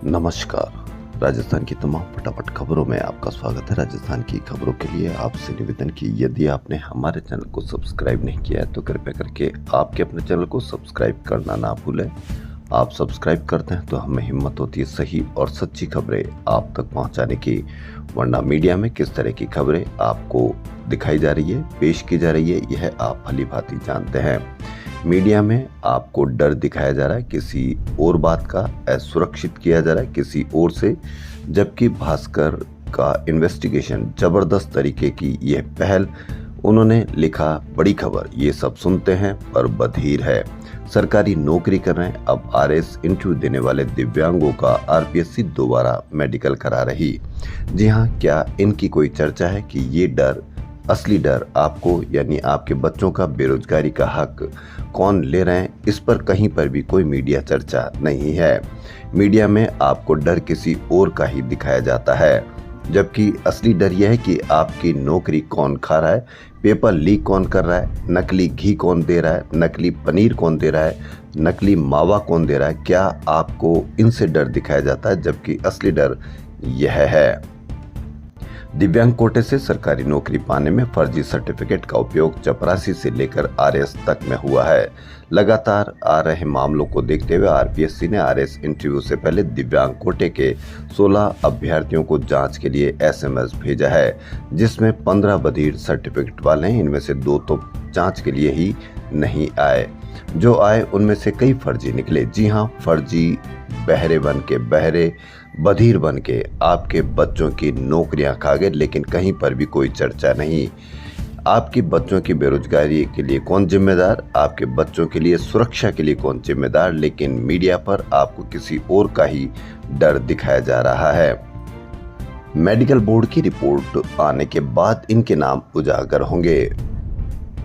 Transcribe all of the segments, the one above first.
नमस्कार। राजस्थान की तमाम फटाफट खबरों में आपका स्वागत है। राजस्थान की खबरों के लिए आपसे निवेदन की यदि आपने हमारे चैनल को सब्सक्राइब नहीं किया है तो कृपया करके आपके अपने चैनल को सब्सक्राइब करना ना भूलें। आप सब्सक्राइब करते हैं तो हमें हिम्मत होती है सही और सच्ची खबरें आप तक पहुंचाने की, वरना मीडिया में किस तरह की खबरें आपको दिखाई जा रही है, पेश की जा रही है, यह आप भली भांति जानते हैं। मीडिया में आपको डर दिखाया जा रहा है, किसी और बात का असुरक्षित किया जा रहा है किसी और से, जबकि भास्कर का इन्वेस्टिगेशन जबरदस्त तरीके की यह पहल उन्होंने लिखा। बड़ी खबर ये सब सुनते हैं पर बधिर है। सरकारी नौकरी कर रहे हैं, अब आरएस इंटरव्यू देने वाले दिव्यांगों का आरपीएससी दोबारा मेडिकल करा रही। जी हाँ, क्या इनकी कोई चर्चा है कि ये डर, असली डर आपको यानी आपके बच्चों का बेरोजगारी का हक कौन ले रहे हैं, इस पर कहीं पर भी कोई मीडिया चर्चा नहीं है। मीडिया में आपको डर किसी और का ही दिखाया जाता है, जबकि असली डर यह है कि आपकी नौकरी कौन खा रहा है, पेपर लीक कौन कर रहा है, नकली घी कौन दे रहा है, नकली पनीर कौन दे रहा है, नकली मावा कौन दे रहा है। क्या आपको इनसे डर दिखाया जाता है, जबकि असली डर यह है। दिव्यांग कोटे से सरकारी नौकरी पाने में फर्जी सर्टिफिकेट का उपयोग चपरासी से लेकर आरएस तक में हुआ है। लगातार आ रहे मामलों को देखते हुए आरपीएससी ने आरएस इंटरव्यू से पहले दिव्यांग कोटे के 16 अभ्यर्थियों को जांच के लिए एसएमएस भेजा है, जिसमें 15 बधिर सर्टिफिकेट वाले हैं। इनमें से 2 तो जांच के लिए ही नहीं आए, जो आए उनमें से कई फर्जी निकले। जी हाँ, फर्जी बहरे बन के, बहरे बधिर बन के आपके बच्चों की नौकरियां खा गए, लेकिन कहीं पर भी कोई चर्चा नहीं। आपके बच्चों की बेरोजगारी के लिए कौन जिम्मेदार, आपके बच्चों के लिए सुरक्षा के लिए कौन जिम्मेदार, लेकिन मीडिया पर आपको किसी और का ही डर दिखाया जा रहा है। मेडिकल बोर्ड की रिपोर्ट आने के बाद इनके नाम उजागर होंगे।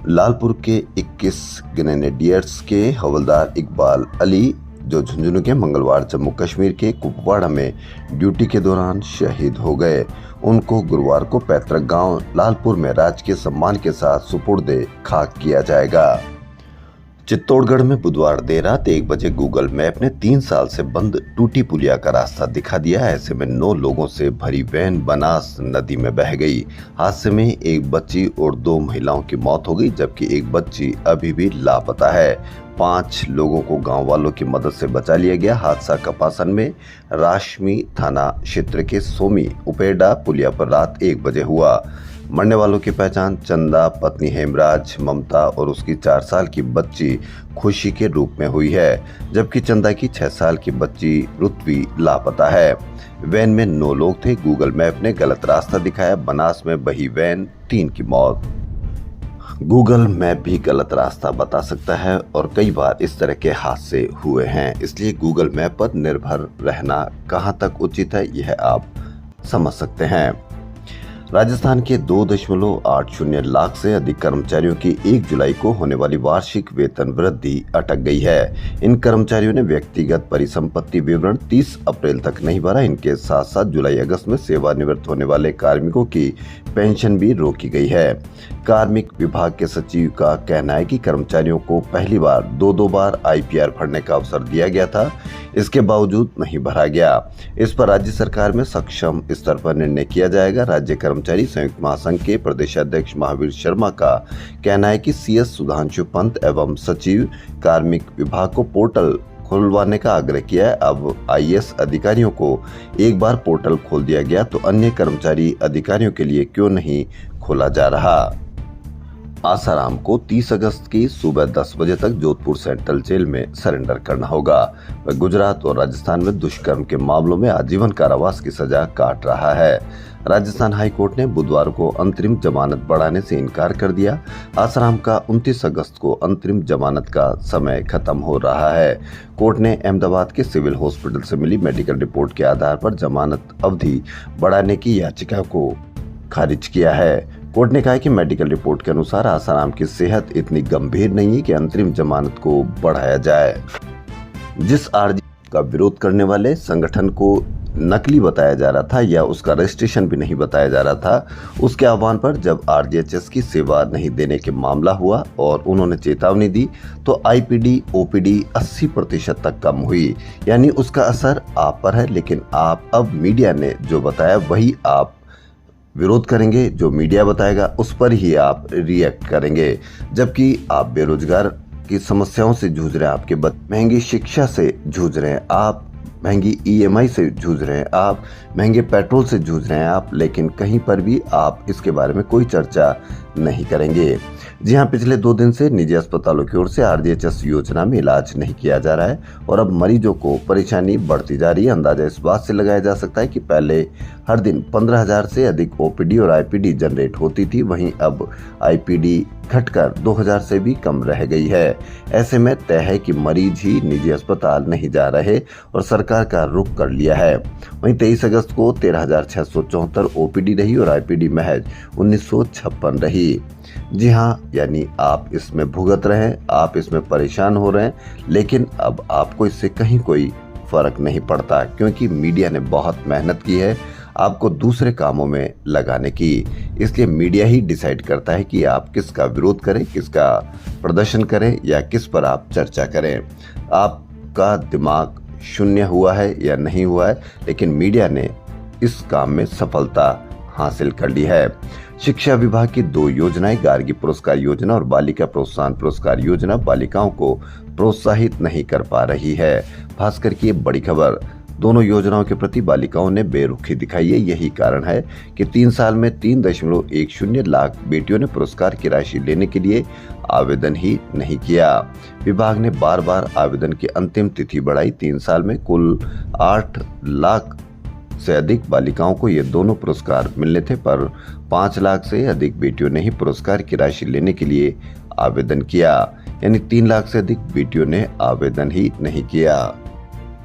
लालपुर के 21 ग्रेनेडियर्स के हवलदार इकबाल अली, जो झुंझुनू के मंगलवार जम्मू कश्मीर के कुपवाड़ा में ड्यूटी के दौरान शहीद हो गए, उनको गुरुवार को पैतृक गांव लालपुर में राजकीय सम्मान के साथ सुपुर्दे खाक किया जाएगा। चित्तौड़गढ़ में बुधवार देर रात 1 बजे गूगल मैप ने 3 साल से बंद टूटी पुलिया का रास्ता दिखा दिया। ऐसे में 9 लोगों से भरी वैन बनास नदी में बह गई। हादसे में एक बच्ची और 2 महिलाओं की मौत हो गई, जबकि एक बच्ची अभी भी लापता है। 5 लोगों को गांव वालों की मदद से बचा लिया गया। हादसा कपासन में राशमी थाना क्षेत्र के सोमी उपेडा पुलिया पर रात 1 बजे हुआ। मरने वालों की पहचान चंदा, पत्नी हेमराज, ममता और उसकी 4 साल की बच्ची खुशी के रूप में हुई है, जबकि चंदा की 6 साल की बच्ची रुत्वी लापता है। वैन में 9 लोग थे। गूगल मैप ने गलत रास्ता दिखाया। बनास में बही वैन, 3 की मौत। गूगल मैप भी गलत रास्ता बता सकता है और कई बार इस तरह के हादसे हुए हैं, इसलिए गूगल मैप पर निर्भर रहना कहां तक उचित है, यह आप समझ सकते हैं। राजस्थान के 2.80 लाख से अधिक कर्मचारियों की 1 जुलाई को होने वाली वार्षिक वेतन वृद्धि अटक गई है। इन कर्मचारियों ने व्यक्तिगत परिसंपत्ति विवरण 30 अप्रैल तक नहीं भरा। इनके साथ साथ जुलाई अगस्त में सेवानिवृत्त होने वाले कार्मिकों की पेंशन भी रोकी गई है। कार्मिक विभाग के सचिव का कहना है कि कर्मचारियों को पहली बार 2 बार आईपीआर भरने का अवसर दिया गया था, इसके बावजूद नहीं भरा गया। इस पर राज्य सरकार में सक्षम स्तर पर निर्णय किया जाएगा। राज्य कर्मचारी संयुक्त महासंघ के प्रदेशाध्यक्ष महावीर शर्मा का कहना है कि सीएस सुधांशु पंत एवं सचिव कार्मिक विभाग को पोर्टल खुलवाने का आग्रह किया है। अब आईएएस अधिकारियों को एक बार पोर्टल खोल दिया गया तो अन्य कर्मचारी अधिकारियों के लिए क्यों नहीं खोला जा रहा। आसाराम को 30 अगस्त की सुबह 10 बजे तक जोधपुर सेंट्रल जेल में सरेंडर करना होगा। वह गुजरात और राजस्थान में दुष्कर्म के मामलों में आजीवन कारावास की सजा काट रहा है। राजस्थान हाई कोर्ट ने बुधवार को अंतरिम जमानत बढ़ाने से इनकार कर दिया। आसाराम का 29 अगस्त को अंतरिम जमानत का समय खत्म हो रहा है। कोर्ट ने अहमदाबाद के सिविल हॉस्पिटल से मिली मेडिकल रिपोर्ट के आधार पर जमानत अवधि बढ़ाने की याचिका को खारिज किया है। कोर्ट ने कहा कि मेडिकल रिपोर्ट के अनुसार आसाराम की सेहत इतनी गंभीर नहीं है कि अंतरिम जमानत को बढ़ाया जाए। जिस आरजी का विरोध करने वाले संगठन को नकली बताया जा रहा था या उसका रजिस्ट्रेशन भी नहीं बताया जा रहा था, उसके आह्वान पर जब आरजीएचएस की सेवा नहीं देने के मामला हुआ और उन्होंने चेतावनी दी तो आईपीडी ओपीडी 80% तक कम हुई। यानी उसका असर आप पर है, लेकिन आप अब मीडिया ने जो बताया वही आप विरोध करेंगे, जो मीडिया बताएगा उस पर ही आप रिएक्ट करेंगे। जबकि आप बेरोजगार की समस्याओं से जूझ रहे हैं, आपके महंगी शिक्षा से जूझ रहे हैं, आप महंगी ईएमआई से जूझ रहे हैं, आप महंगे पेट्रोल से जूझ रहे हैं आप, लेकिन कहीं पर भी आप इसके बारे में कोई चर्चा नहीं करेंगे। जी हाँ, पिछले 2 दिन से निजी अस्पतालों की ओर से आरजीएचएस योजना में इलाज नहीं किया जा रहा है और अब मरीजों को परेशानी बढ़ती जा रही है। अंदाजा इस बात से लगाया जा सकता है कि पहले हर दिन 15,000 से अधिक ओपीडी और आईपीडी जनरेट होती थी, वहीं अब आईपीडी घटकर 2,000 से भी कम रह गई है। ऐसे में तय है कि मरीज ही निजी अस्पताल नहीं जा रहे और सरकार का रुख कर लिया है। वहीं 23 अगस्त को 13,674 ओपीडी रही और आईपीडी महज 1956 रही। जी हाँ, यानी आप इसमें भुगत रहे हैं, आप इसमें परेशान हो रहे हैं, लेकिन अब आपको इससे कहीं कोई फर्क नहीं पड़ता, क्योंकि मीडिया ने बहुत मेहनत की है आपको दूसरे कामों में लगाने की। इसलिए मीडिया ही डिसाइड करता है कि आप किसका विरोध करें, किसका प्रदर्शन करें या किस पर आप चर्चा करें। आपका दिमाग शून्य हुआ है या नहीं हुआ है, लेकिन मीडिया ने इस काम में सफलता हासिल कर ली है। शिक्षा विभाग की 2 योजनाएं, गार्गी पुरस्कार योजना और बालिका प्रोत्साहन पुरस्कार योजना, बालिकाओं को प्रोत्साहित नहीं कर पा रही है। भास्कर की ये बड़ी खबर। दोनों योजनाओं के प्रति बालिकाओं ने बेरुखी दिखाई है। यही कारण है कि 3 साल में 3.10 लाख बेटियों ने पुरस्कार की राशि लेने के लिए आवेदन ही नहीं किया। विभाग ने बार बार आवेदन की अंतिम तिथि बढ़ाई। 3 साल में कुल 8 लाख से अधिक बालिकाओं को ये दोनों पुरस्कार मिलने थे, पर 5 लाख से अधिक बेटियों ने ही पुरस्कार की राशि लेने के लिए आवेदन किया। यानी 3 लाख से अधिक बेटियों ने आवेदन ही नहीं किया।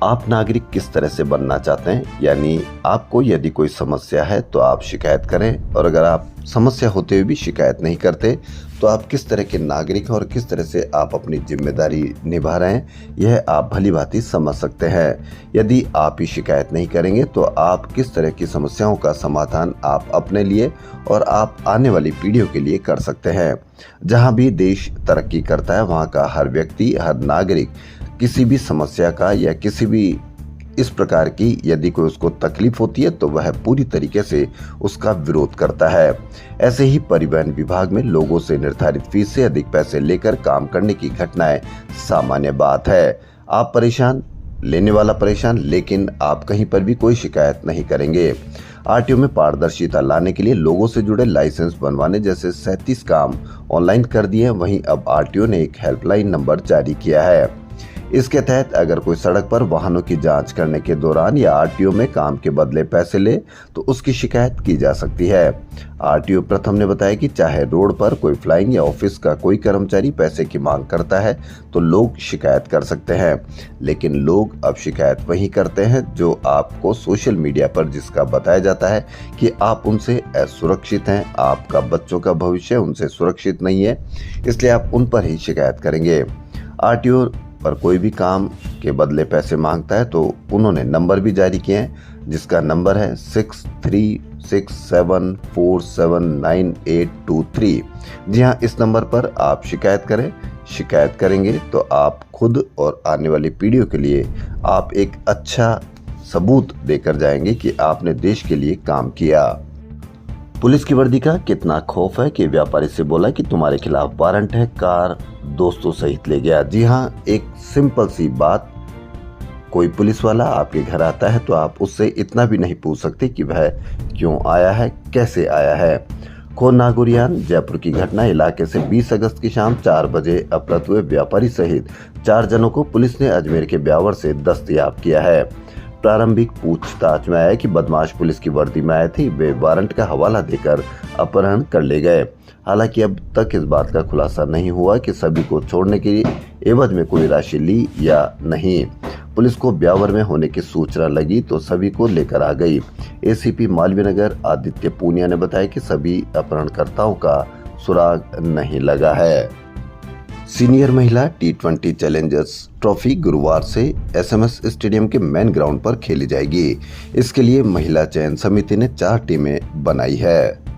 आप नागरिक किस तरह से बनना चाहते हैं, यानी आपको यदि कोई समस्या है तो आप शिकायत करें, और अगर आप समस्या होते हुए भी शिकायत नहीं करते तो आप किस तरह के नागरिक हैं और किस तरह से आप अपनी जिम्मेदारी निभा रहे हैं, यह आप भली भांति समझ सकते हैं। यदि आप ही शिकायत नहीं करेंगे तो आप किस तरह की समस्याओं का समाधान आप अपने लिए और आप आने वाली पीढ़ियों के लिए कर सकते हैं। जहां भी देश तरक्की करता है वहां का हर व्यक्ति, हर नागरिक किसी भी समस्या का या किसी भी इस प्रकार की यदि कोई उसको तकलीफ होती है तो वह पूरी तरीके से उसका विरोध करता है। ऐसे ही परिवहन विभाग में लोगों से निर्धारित फीस से अधिक पैसे लेकर काम करने की घटनाएं सामान्य बात है। आप परेशान, लेने वाला परेशान, लेकिन आप कहीं पर भी कोई शिकायत नहीं करेंगे। आरटीओ में पारदर्शिता लाने के लिए लोगों से जुड़े लाइसेंस बनवाने जैसे 37 काम ऑनलाइन कर दिए हैं। वहीं अब आरटीओ ने एक हेल्पलाइन नंबर जारी किया है। इसके तहत अगर कोई सड़क पर वाहनों की जांच करने के दौरान या आरटीओ में काम के बदले पैसे ले तो उसकी शिकायत की जा सकती है। आरटीओ प्रथम ने बताया कि चाहे रोड पर कोई फ्लाइंग या ऑफिस का कोई कर्मचारी पैसे की मांग करता है तो लोग शिकायत कर सकते हैं, लेकिन लोग अब शिकायत वही करते हैं जो आपको सोशल मीडिया पर जिसका बताया जाता है कि आप उनसे असुरक्षित हैं, आपका बच्चों का भविष्य उनसे सुरक्षित नहीं है, इसलिए आप उन पर ही शिकायत करेंगे। आरटीओ पर कोई भी काम के बदले पैसे मांगता है तो उन्होंने नंबर भी जारी किए हैं, जिसका नंबर है 6367479823। जी हाँ, इस नंबर पर आप शिकायत करें। शिकायत करेंगे तो आप खुद और आने वाली पीढ़ियों के लिए आप एक अच्छा सबूत देकर जाएंगे कि आपने देश के लिए काम किया। पुलिस की वर्दी का कितना खौफ है कि व्यापारी से बोला कि तुम्हारे खिलाफ वारंट है, कार दोस्तों सहित ले गया। जी हाँ, एक सिंपल सी बात, कोई पुलिस वाला आपके घर आता है तो आप उससे इतना भी नहीं पूछ सकते कि वह क्यों आया है, कैसे आया है। खो नागुरियान जयपुर की घटना। इलाके से 20 अगस्त की शाम 4 बजे अपहृत हुए व्यापारी सहित 4 जनों को पुलिस ने अजमेर के ब्यावर से दस्तयाब किया है। प्रारंभिक पूछताछ में आया कि बदमाश पुलिस की वर्दी में आए थे, वे वारंट का हवाला देकर अपहरण कर ले गए। हालांकि अब तक इस बात का खुलासा नहीं हुआ कि सभी को छोड़ने के एवज में कोई राशि ली या नहीं। पुलिस को ब्यावर में होने की सूचना लगी तो सभी को लेकर आ गई। एसीपी मालवीय नगर आदित्य पूनिया ने बताया कि सभी अपहरणकर्ताओं का सुराग नहीं लगा है। सीनियर महिला T20 चैलेंजर्स ट्रॉफी गुरुवार से SMS स्टेडियम के मेन ग्राउंड पर खेली जाएगी। इसके लिए महिला चयन समिति ने 4 टीमें बनाई है।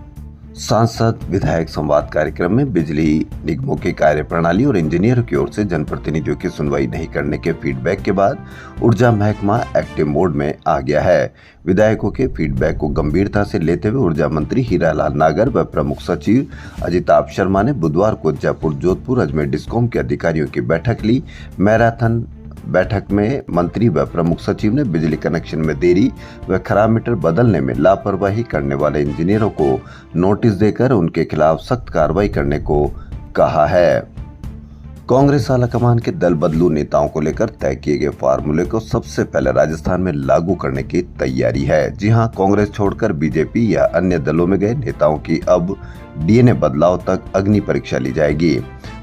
सांसद विधायक संवाद कार्यक्रम में बिजली निगमों की कार्यप्रणाली और इंजीनियरों की ओर से जनप्रतिनिधियों की सुनवाई नहीं करने के फीडबैक के बाद ऊर्जा महकमा एक्टिव मोड में आ गया है। विधायकों के फीडबैक को गंभीरता से लेते हुए ऊर्जा मंत्री हीरालाल नागर व प्रमुख सचिव अजिताभ शर्मा ने बुधवार को जयपुर, जोधपुर, अजमेर डिस्कॉम के अधिकारियों की बैठक ली। मैराथन बैठक में मंत्री व प्रमुख सचिव ने बिजली कनेक्शन में देरी व खराब मीटर बदलने में लापरवाही करने वाले इंजीनियरों को नोटिस देकर उनके खिलाफ सख्त कार्रवाई करने को कहा है। कांग्रेस आलाकमान के दल बदलू नेताओं को लेकर तय किए गए फार्मूले को सबसे पहले राजस्थान में लागू करने की तैयारी है। जी हां, कांग्रेस छोड़कर बीजेपी या अन्य दलों में गए नेताओं की अब DNA बदलाव तक अग्नि परीक्षा ली जाएगी।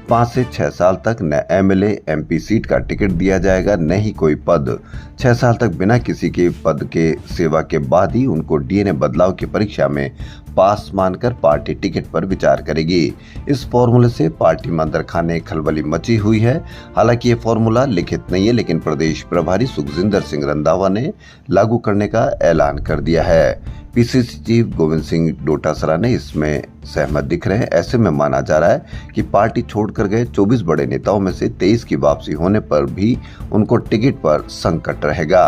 5 से 6 साल तक न MLA MP सीट का टिकट दिया जाएगा, न ही कोई पद। 6 साल तक बिना किसी के पद के सेवा के बाद ही उनको DNA बदलाव की परीक्षा में पास मानकर पार्टी टिकट पर विचार करेगी। इस फॉर्मूले से पार्टी में अंदर खाने खलबली मची हुई है। हालांकि ये फॉर्मूला लिखित नहीं है, लेकिन प्रदेश प्रभारी सुखजिंदर सिंह रंधावा ने लागू करने का ऐलान कर दिया है। PCC चीफ गोविंद सिंह डोटासरा ने इसमें सहमत दिख रहे हैं। ऐसे में माना जा रहा है कि पार्टी छोड़कर गए 24 बड़े नेताओं में से 23 की वापसी होने पर भी उनको टिकट पर संकट रहेगा।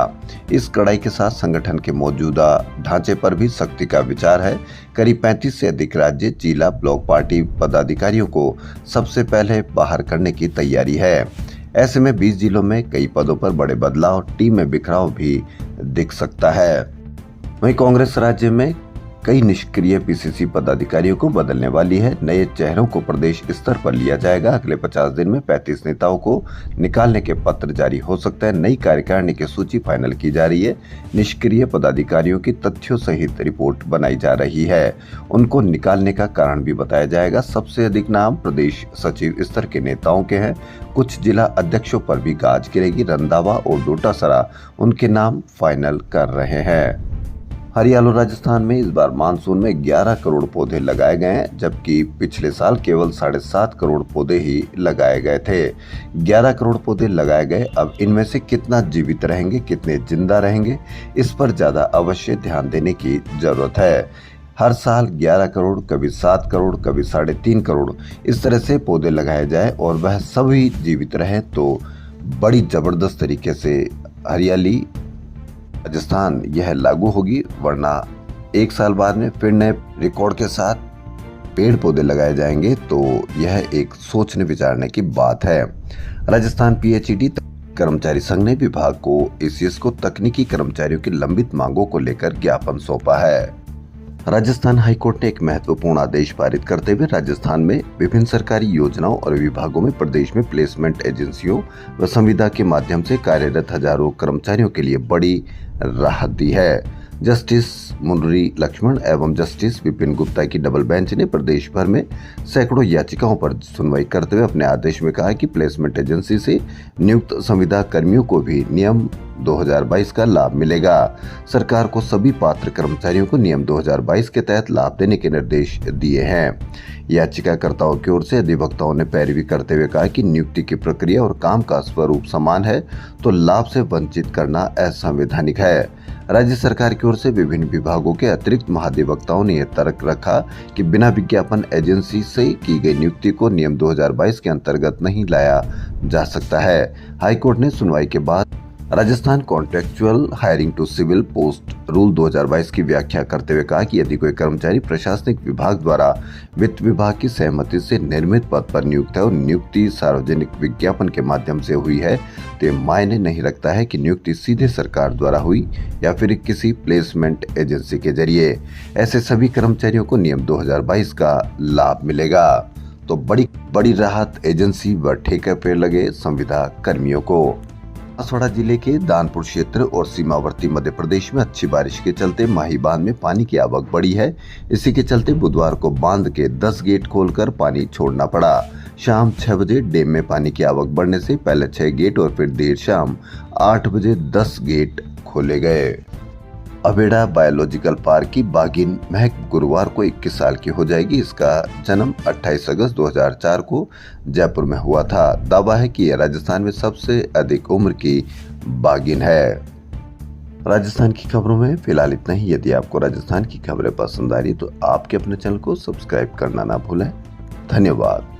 इस कड़ाई के साथ संगठन के मौजूदा ढांचे पर भी सख्ती का विचार है। करीब 35 से अधिक राज्य, जिला, ब्लॉक पार्टी पदाधिकारियों को सबसे पहले बाहर करने की तैयारी है। ऐसे में 20 जिलों में कई पदों पर बड़े बदलाव, टीम में बिखराव भी दिख सकता है। वहीं कांग्रेस राज्य में कई निष्क्रिय PCC पदाधिकारियों को बदलने वाली है। नए चेहरों को प्रदेश स्तर पर लिया जाएगा। अगले 50 दिन में 35 नेताओं को निकालने के पत्र जारी हो सकता है। नई कार्यकारिणी की सूची फाइनल की जा रही है। निष्क्रिय पदाधिकारियों की तथ्यों सहित रिपोर्ट बनाई जा रही है। उनको निकालने का कारण भी बताया जाएगा। सबसे अधिक नाम प्रदेश सचिव स्तर के नेताओं के हैं। कुछ जिला अध्यक्षों पर भी गाज गिरेगी। रंधावा और डोटासरा उनके नाम फाइनल कर रहे हैं। हरियाणा और राजस्थान में इस बार मानसून में 11 करोड़ पौधे लगाए गए हैं, जबकि पिछले साल केवल 7.5 करोड़ पौधे ही लगाए गए थे। 11 करोड़ पौधे लगाए गए। अब इनमें से कितना जीवित रहेंगे, कितने जिंदा रहेंगे, इस पर ज्यादा अवश्य ध्यान देने की जरूरत है। हर साल 11 करोड़, कभी 7 करोड़, कभी 3.5 करोड़ इस तरह से पौधे लगाए जाए और वह सभी जीवित रहे तो बड़ी जबरदस्त तरीके से हरियाली राजस्थान यह लागू होगी। वरना 1 साल बाद में फिर नए रिकॉर्ड के साथ पेड़ पौधे लगाए जाएंगे तो यह एक सोचने विचारने की बात है। राजस्थान PHED कर्मचारी संघ ने विभाग को ACS को तकनीकी कर्मचारियों की लंबित मांगों को लेकर ज्ञापन सौंपा है। राजस्थान हाईकोर्ट ने एक महत्वपूर्ण आदेश पारित करते हुए राजस्थान में विभिन्न सरकारी योजनाओं और विभागों में प्रदेश में प्लेसमेंट एजेंसियों व संविदा के माध्यम से कार्यरत हजारों कर्मचारियों के लिए बड़ी राहत दी है। जस्टिस मुनरी लक्ष्मण एवं जस्टिस विपिन गुप्ता की डबल बेंच ने प्रदेश भर में सैकड़ों याचिकाओं पर सुनवाई करते हुए अपने आदेश में कहा कि प्लेसमेंट एजेंसी से नियुक्त संविदा कर्मियों को भी नियम 2022 का लाभ मिलेगा। सरकार को सभी पात्र कर्मचारियों को नियम 2022 के तहत लाभ देने के निर्देश दिए हैं। याचिकाकर्ताओं की ओर से अधिवक्ताओं ने पैरवी करते हुए कहा कि नियुक्ति की प्रक्रिया और काम का स्वरूप समान है तो लाभ से वंचित करना असंवैधानिक है। राज्य सरकार की ओर से विभिन्न विभागों के अतिरिक्त महाधिवक्ताओं ने यह तर्क रखा कि बिना विज्ञापन एजेंसी से की गई नियुक्ति को नियम 2022 के अंतर्गत नहीं लाया जा सकता है। हाईकोर्ट ने सुनवाई के बाद Rajasthan contractual hiring to civil post rule 2022 की व्याख्या करते हुए कहा कि यदि कोई कर्मचारी प्रशासनिक विभाग द्वारा वित्त विभाग की सहमति से निर्मित पद पर नियुक्त है और नियुक्ति सार्वजनिक विज्ञापन के माध्यम से हुई है तो यह मायने नहीं रखता है कि नियुक्ति सीधे सरकार द्वारा हुई या फिर किसी प्लेसमेंट एजेंसी के जरिए। ऐसे सभी कर्मचारियों को नियम 2022 का लाभ मिलेगा। तो बड़ी राहत एजेंसी व ठेके पर लगे संविदा कर्मियों को। बांसवाड़ा जिले के दानपुर क्षेत्र और सीमावर्ती मध्य प्रदेश में अच्छी बारिश के चलते माही बांध में पानी की आवक बढ़ी है। इसी के चलते बुधवार को बांध के 10 गेट खोलकर पानी छोड़ना पड़ा। शाम 6 बजे डैम में पानी की आवक बढ़ने से पहले 6 गेट और फिर देर शाम 8 बजे 10 गेट खोले गए। अबेड़ा बायोलॉजिकल पार्क की बाघिन महक गुरुवार को 21 साल की हो जाएगी। इसका जन्म 28 अगस्त 2004 को जयपुर में हुआ था। दावा है कि यह राजस्थान में सबसे अधिक उम्र की बाघिन है। राजस्थान की खबरों में फिलहाल इतना ही। यदि आपको राजस्थान की खबरें पसंद आ रही तो आपके अपने चैनल को सब्सक्राइब करना ना भूलें। धन्यवाद।